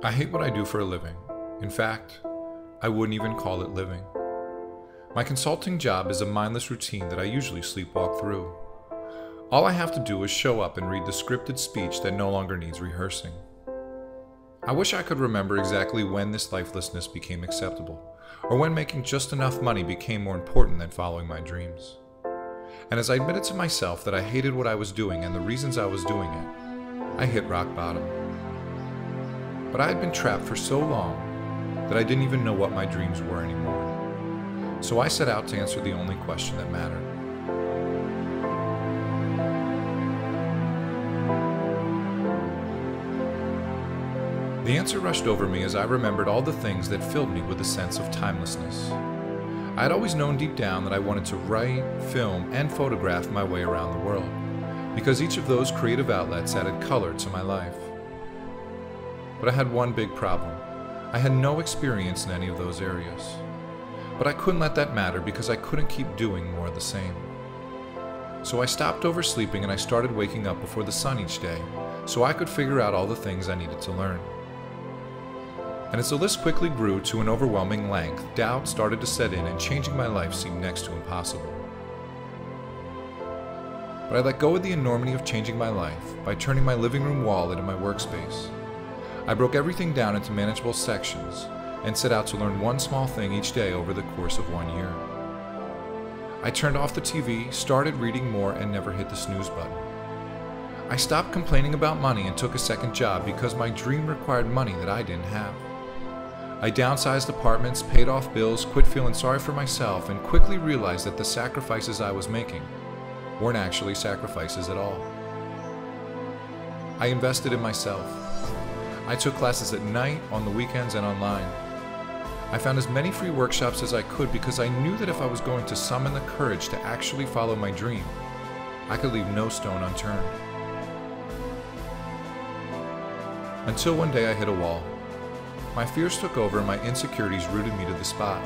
I hate what I do for a living. In fact, I wouldn't even call it living. My consulting job is a mindless routine that I usually sleepwalk through. All I have to do is show up and read the scripted speech that no longer needs rehearsing. I wish I could remember exactly when this lifelessness became acceptable, or when making just enough money became more important than following my dreams. And as I admitted to myself that I hated what I was doing and the reasons I was doing it, I hit rock bottom. But I had been trapped for so long that I didn't even know what my dreams were anymore. So I set out to answer the only question that mattered. The answer rushed over me as I remembered all the things that filled me with a sense of timelessness. I had always known deep down that I wanted to write, film, and photograph my way around the world, because each of those creative outlets added color to my life. But I had one big problem. I had no experience in any of those areas. But I couldn't let that matter because I couldn't keep doing more of the same. So I stopped oversleeping and I started waking up before the sun each day so I could figure out all the things I needed to learn. And as the list quickly grew to an overwhelming length, doubt started to set in and changing my life seemed next to impossible. But I let go of the enormity of changing my life by turning my living room wall into my workspace. I broke everything down into manageable sections and set out to learn one small thing each day over the course of 1 year. I turned off the TV, started reading more, and never hit the snooze button. I stopped complaining about money and took a second job because my dream required money that I didn't have. I downsized apartments, paid off bills, quit feeling sorry for myself, and quickly realized that the sacrifices I was making weren't actually sacrifices at all. I invested in myself. I took classes at night, on the weekends, and online. I found as many free workshops as I could because I knew that if I was going to summon the courage to actually follow my dream, I could leave no stone unturned. Until one day I hit a wall. My fears took over and my insecurities rooted me to the spot.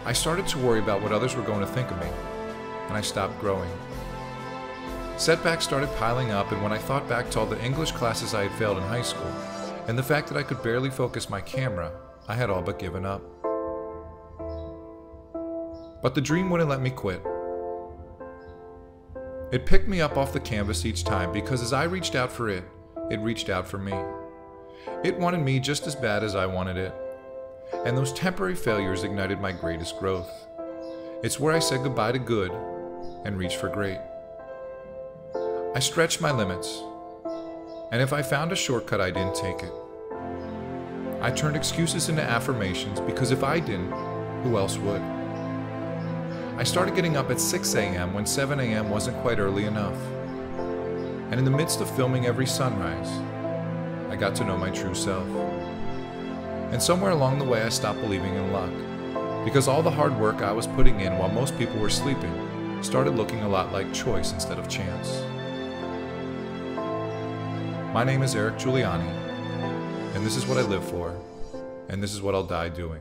I started to worry about what others were going to think of me, and I stopped growing. Setbacks started piling up, and when I thought back to all the English classes I had failed in high school, and the fact that I could barely focus my camera, I had all but given up. But the dream wouldn't let me quit. It picked me up off the canvas each time because as I reached out for it, it reached out for me. It wanted me just as bad as I wanted it. And those temporary failures ignited my greatest growth. It's where I said goodbye to good and reached for great. I stretched my limits, and if I found a shortcut, I didn't take it. I turned excuses into affirmations because if I didn't, who else would? I started getting up at 6 a.m. when 7 a.m. wasn't quite early enough. And in the midst of filming every sunrise, I got to know my true self. And somewhere along the way, I stopped believing in luck, because all the hard work I was putting in while most people were sleeping started looking a lot like choice instead of chance. My name is Eric Giuliani, and this is what I live for, and this is what I'll die doing.